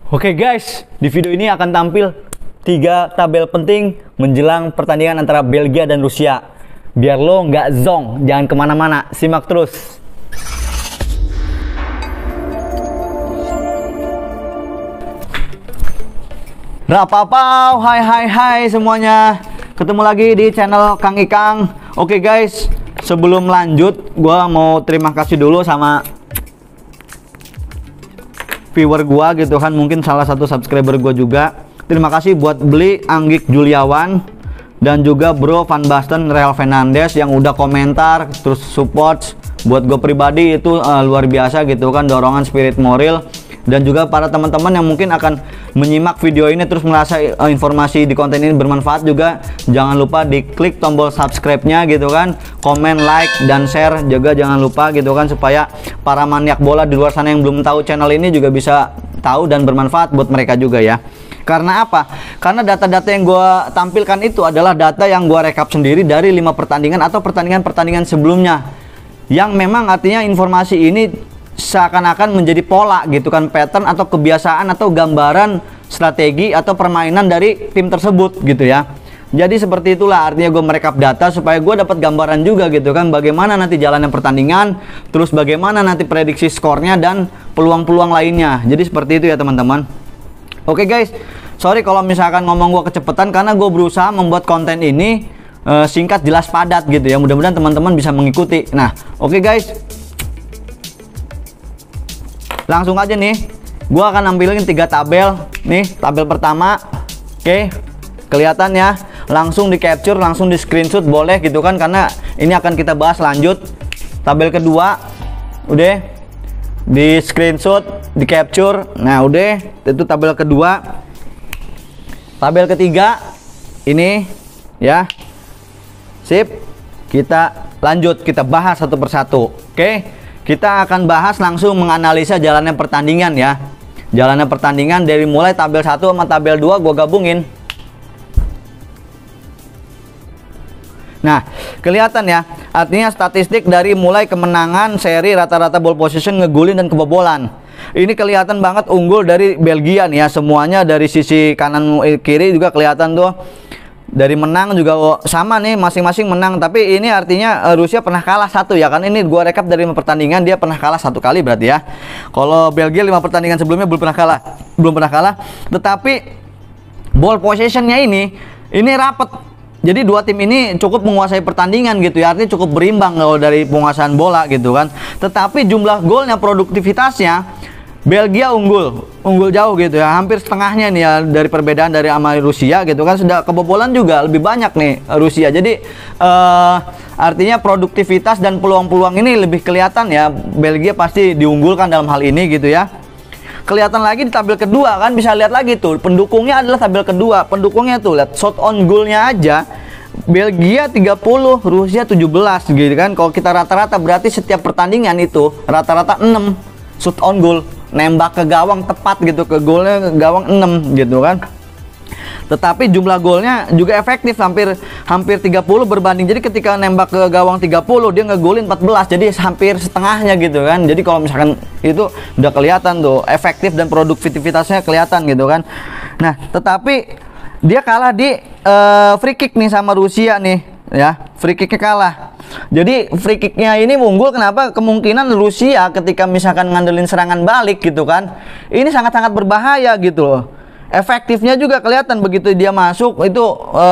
Oke guys, di video ini akan tampil 3 tabel penting menjelang pertandingan antara Belgia dan Rusia. Biar lo nggak zong, jangan kemana-mana, simak terus. Rapapau, hai semuanya. Ketemu lagi di channel Kang Ikang. Oke guys, sebelum lanjut, gua mau terima kasih dulu sama viewer gua gitu kan, mungkin salah satu subscriber gua juga. Terima kasih buat beli Anggik Juliawan dan juga Bro Van Basten Real Fernandes yang udah komentar terus support buat gue pribadi itu luar biasa gitu kan, dorongan spirit moral. Dan juga para teman-teman yang mungkin akan menyimak video ini terus merasa informasi di konten ini bermanfaat juga, jangan lupa diklik tombol subscribe-nya gitu kan, komen, like, dan share juga jangan lupa gitu kan, supaya para maniak bola di luar sana yang belum tahu channel ini juga bisa tahu dan bermanfaat buat mereka juga ya. Karena apa? Karena data-data yang gue tampilkan itu adalah data yang gue rekap sendiri dari 5 pertandingan atau pertandingan-pertandingan sebelumnya, yang memang artinya informasi ini seakan-akan menjadi pola gitu kan, pattern atau kebiasaan atau gambaran strategi atau permainan dari tim tersebut gitu ya. Jadi seperti itulah artinya gue merekap data supaya gue dapat gambaran juga gitu kan, bagaimana nanti jalannya pertandingan, terus bagaimana nanti prediksi skornya dan peluang-peluang lainnya. Jadi seperti itu ya teman-teman. Oke guys, sorry kalau misalkan ngomong gue kecepatan karena gue berusaha membuat konten ini singkat, jelas, padat gitu ya. Mudah-mudahan teman-teman bisa mengikuti. Nah, oke guys, langsung aja nih, gua akan nampilin 3 tabel. Nih, tabel pertama. Oke, kelihatan ya. Langsung di capture, langsung di screenshot boleh gitu kan, karena ini akan kita bahas lanjut. Tabel kedua, udah di screenshot, di capture. Nah, udah, itu tabel kedua. Tabel ketiga, ini ya. Sip, kita lanjut, kita bahas satu persatu. Oke. Kita akan bahas langsung menganalisa jalannya pertandingan ya. Jalannya pertandingan dari mulai tabel 1 sama tabel 2 gue gabungin. Nah, kelihatan ya. Artinya statistik dari mulai kemenangan, seri, rata-rata ball position, ngegulin dan kebobolan. Ini kelihatan banget unggul dari Belgia nih ya. Semuanya dari sisi kanan kiri juga kelihatan tuh. Dari menang juga sama nih, masing-masing menang. Tapi ini artinya Rusia pernah kalah 1 ya kan. Ini gua rekap dari 5 pertandingan, dia pernah kalah 1 kali berarti ya. Kalau Belgia 5 pertandingan sebelumnya belum pernah kalah. Tetapi ball possessionnya ini rapet. Jadi dua tim ini cukup menguasai pertandingan gitu ya. Artinya cukup berimbang kalau dari penguasaan bola gitu kan. Tetapi jumlah golnya, produktivitasnya Belgia unggul jauh gitu ya, hampir setengahnya nih ya dari perbedaan dari sama Rusia gitu kan. Sudah kebobolan juga lebih banyak nih Rusia. Jadi artinya produktivitas dan peluang-peluang ini lebih kelihatan ya. Belgia pasti diunggulkan dalam hal ini gitu ya. Kelihatan lagi di tabel kedua kan, bisa lihat lagi tuh pendukungnya adalah tabel kedua. Pendukungnya tuh lihat shot on goalnya aja, Belgia 30, Rusia 17 gitu kan. Kalau kita rata-rata berarti setiap pertandingan itu rata-rata 6 shot on goal, nembak ke gawang tepat gitu, ke golnya gawang 6 gitu kan. Tetapi jumlah golnya juga efektif, hampir 30 berbanding. Jadi ketika nembak ke gawang 30 dia ngegolin 14, jadi hampir setengahnya gitu kan. Jadi kalau misalkan itu udah kelihatan tuh efektif dan produktivitasnya kelihatan gitu kan. Nah, tetapi dia kalah di free kick nih sama Rusia nih ya. Free kicknya kalah. Jadi free kicknya ini unggul, kenapa? Kemungkinan Rusia ketika misalkan ngandelin serangan balik gitu kan, ini sangat-sangat berbahaya gitu loh. Efektifnya juga kelihatan begitu dia masuk itu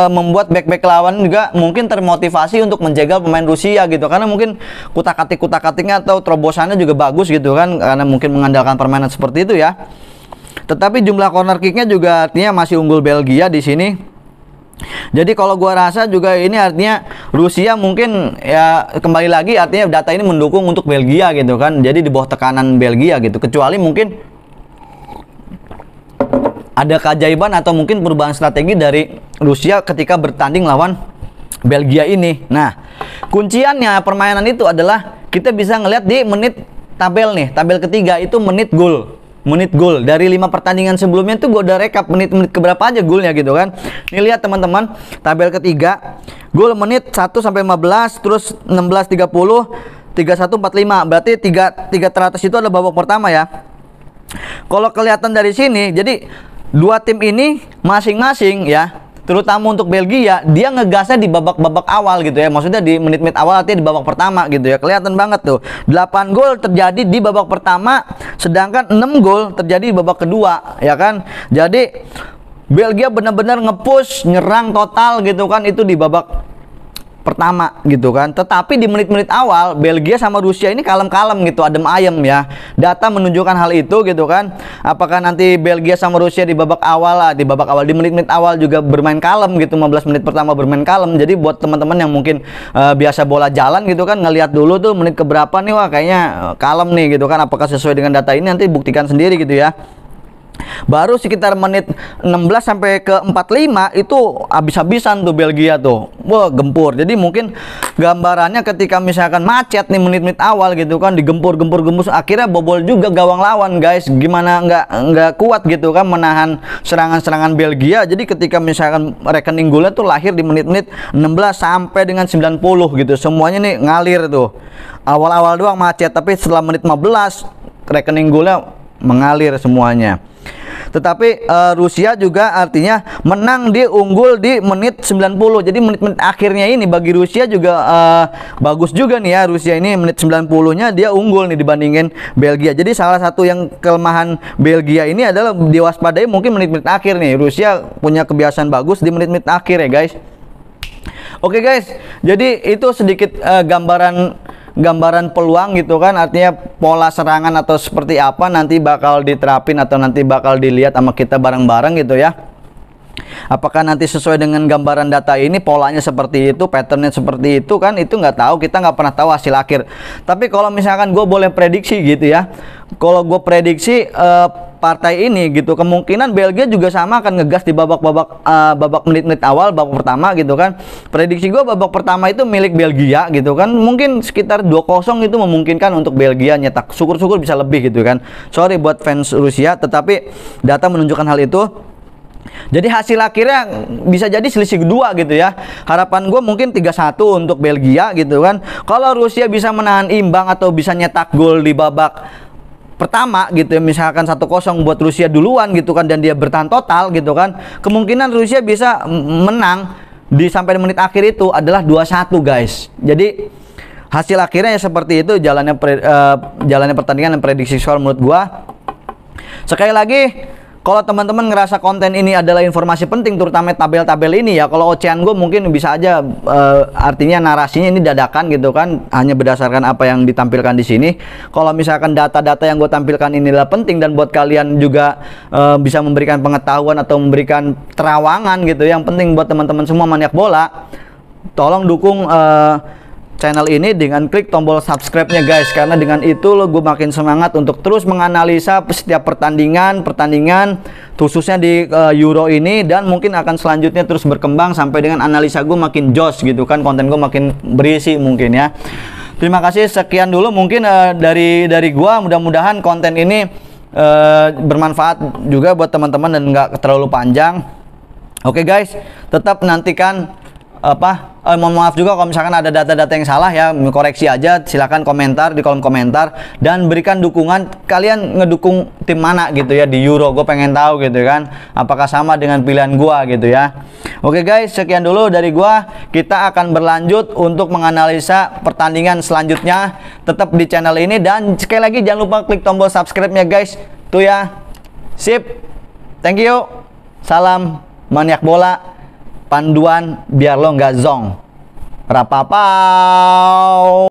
membuat back lawan juga mungkin termotivasi untuk menjegal pemain Rusia gitu, karena mungkin kutak-katiknya atau terobosannya juga bagus gitu kan, karena mungkin mengandalkan permainan seperti itu ya. Tetapi jumlah corner kicknya juga artinya masih unggul Belgia di sini. Jadi kalau gua rasa juga ini artinya Rusia mungkin ya kembali lagi artinya data ini mendukung untuk Belgia gitu kan. Jadi di bawah tekanan Belgia gitu. Kecuali mungkin ada keajaiban atau mungkin perubahan strategi dari Rusia ketika bertanding lawan Belgia ini. Nah, kunciannya permainan itu adalah kita bisa ngelihat di menit tabel nih. Tabel ketiga itu menit gol. Dari 5 pertandingan sebelumnya tuh gue udah rekap menit-menit keberapa aja golnya gitu kan. Nih lihat teman-teman, tabel ketiga gol menit 1 sampai 15, terus 16 30, 31 45. Berarti 3 teratas itu adalah babak pertama ya. Kalau kelihatan dari sini, jadi dua tim ini masing-masing ya, terutama untuk Belgia, dia ngegasnya di babak-babak awal gitu ya. Maksudnya di menit-menit awal, artinya di babak pertama gitu ya. Kelihatan banget tuh. 8 gol terjadi di babak pertama, sedangkan 6 gol terjadi di babak kedua, ya kan? Jadi Belgia benar-benar nge-push, nyerang total gitu kan, itu di babak pertama gitu kan. Tetapi di menit-menit awal Belgia sama Rusia ini kalem-kalem gitu, adem ayem ya. Data menunjukkan hal itu gitu kan. Apakah nanti Belgia sama Rusia di babak awal di menit-menit awal juga bermain kalem gitu, 15 menit pertama bermain kalem. Jadi buat teman-teman yang mungkin biasa bola jalan gitu kan, ngelihat dulu tuh menit keberapa nih, wah kayaknya kalem nih gitu kan. Apakah sesuai dengan data ini, nanti buktikan sendiri gitu ya. Baru sekitar menit 16 sampai ke 45 itu habis-habisan tuh Belgia tuh. Wah, gempur. Jadi mungkin gambarannya ketika misalkan macet nih menit-menit awal gitu kan, digempur-gempur akhirnya bobol juga gawang lawan, guys. Gimana nggak kuat gitu kan menahan serangan-serangan Belgia. Jadi ketika misalkan rekening golnya tuh lahir di menit-menit 16 sampai dengan 90 gitu. Semuanya nih ngalir tuh. Awal-awal doang macet, tapi setelah menit 15 rekening golnya mengalir semuanya. Tetapi Rusia juga artinya menang, dia unggul di menit 90. Jadi menit-menit akhirnya ini bagi Rusia juga bagus juga nih ya. Rusia ini menit 90-nya dia unggul nih dibandingin Belgia. Jadi salah satu yang kelemahan Belgia ini adalah diwaspadai mungkin menit-menit akhir nih. Rusia punya kebiasaan bagus di menit-menit akhir ya guys. Oke guys, jadi itu sedikit gambaran peluang gitu kan, artinya pola serangan atau seperti apa nanti bakal diterapin atau nanti bakal dilihat sama kita bareng-bareng gitu ya. Apakah nanti sesuai dengan gambaran data ini, polanya seperti itu, patternnya seperti itu kan, itu nggak tahu, kita nggak pernah tahu hasil akhir. Tapi kalau misalkan gue boleh prediksi gitu ya, kalau gue prediksi partai ini gitu, kemungkinan Belgia juga sama akan ngegas di babak menit-menit awal, babak pertama gitu kan. Prediksi gue babak pertama itu milik Belgia gitu kan, mungkin sekitar 2-0 itu memungkinkan untuk Belgia nyetak, syukur-syukur bisa lebih gitu kan. Sorry buat fans Rusia, tetapi data menunjukkan hal itu. Jadi hasil akhirnya bisa jadi selisih kedua gitu ya. Harapan gue mungkin 3-1 untuk Belgia gitu kan. Kalau Rusia bisa menahan imbang atau bisa nyetak gol di babak pertama gitu ya, misalkan 1-0 buat Rusia duluan gitu kan, dan dia bertahan total gitu kan, kemungkinan Rusia bisa menang di sampai menit akhir itu adalah 2-1 guys. Jadi hasil akhirnya ya seperti itu jalannya pertandingan dan prediksi skor menurut gua. Sekali lagi, kalau teman-teman ngerasa konten ini adalah informasi penting, terutama tabel-tabel ini ya, kalau ocehan gue mungkin bisa aja artinya narasinya ini dadakan gitu kan, hanya berdasarkan apa yang ditampilkan di sini. Kalau misalkan data-data yang gue tampilkan ini adalah penting dan buat kalian juga bisa memberikan pengetahuan atau memberikan terawangan gitu, yang penting buat teman-teman semua maniak bola, tolong dukung channel ini dengan klik tombol subscribe-nya guys, karena dengan itu gue makin semangat untuk terus menganalisa setiap pertandingan khususnya di Euro ini, dan mungkin akan selanjutnya terus berkembang sampai dengan analisa gue makin jos gitu kan, konten gue makin berisi mungkin ya. Terima kasih, sekian dulu mungkin dari gue, mudah-mudahan konten ini bermanfaat juga buat teman-teman dan nggak terlalu panjang. Oke guys, tetap nantikan mohon maaf juga kalau misalkan ada data-data yang salah ya, koreksi aja, silahkan komentar di kolom komentar, dan berikan dukungan, kalian ngedukung tim mana gitu ya di Euro, gue pengen tahu gitu kan, apakah sama dengan pilihan gua gitu ya. Oke guys, sekian dulu dari gua, kita akan berlanjut untuk menganalisa pertandingan selanjutnya, tetap di channel ini, dan sekali lagi jangan lupa klik tombol subscribe-nya guys, tuh ya. Sip, thank you, salam maniak bola, panduan biar lo nggak zong. Rapapau.